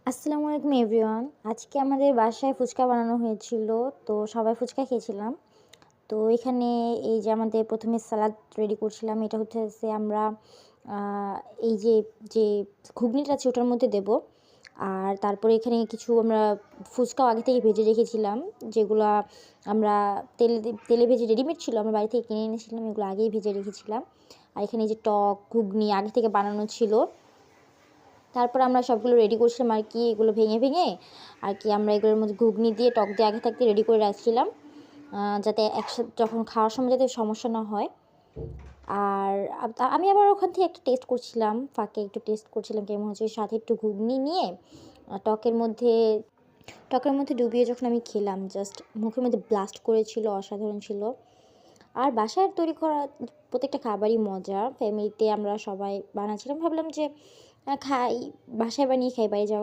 আসসালামু আলাইকুম এভরিওয়ান। আজকে আমাদের বাসায় ফুচকা বানানো হয়েছিল। তো সবাই ফুচকা খেয়েছিলাম। তো এখানে এই যে আমাদের ১ম এ সালাদ রেডি করছিলাম। এটা হচ্ছে আমরা আ এই যে ঘুগনিটা আছে ওটার মধ্যে দেব। আর তারপরে এখানে কিছু আমরা ফুচকাও আগে থেকে ভেজে রেখেছিলাম। যেগুলা আমরা তেলে ভেজে রেডিমেড ছিল। আমরা বাড়ি থেকে কিনে এনেছিলাম। এগুলো আগেই ভেজে রেখেছিলাম। আর এখানে এই যে টক, ঘুগনি আগে থেকে বানানো ছিল। তারপর আমরা সবগুলো রেডি করছিলাম আর কি, এগুলো ভেঙে আর কি আমরা এগুলোর মধ্যে ঘুগনি দিয়ে টক দিয়ে আগে থাকতে রেডি করে রাখছিলাম, যাতে একসাথে যখন খাওয়ার সময় যাতে সমস্যা না হয়। আর আমি আবার ওখান থেকে একটা টেস্ট করছিলাম, ফাঁকে একটু টেস্ট করছিলাম কেমন হচ্ছে। সাথে একটু ঘুগনি নিয়ে টকের মধ্যে ডুবিয়ে যখন আমি খেলাম, জাস্ট মুখের মধ্যে ব্লাস্ট করেছিল, অসাধারণ ছিল। আর বাসায় তৈরি করা প্রত্যেকটা খাবারই মজা। ফ্যামিলিতে আমরা সবাই বানাচ্ছিলাম, ভাবলাম যে খাই, বাসায় বানিয়ে খাই, বাইরে যাওয়া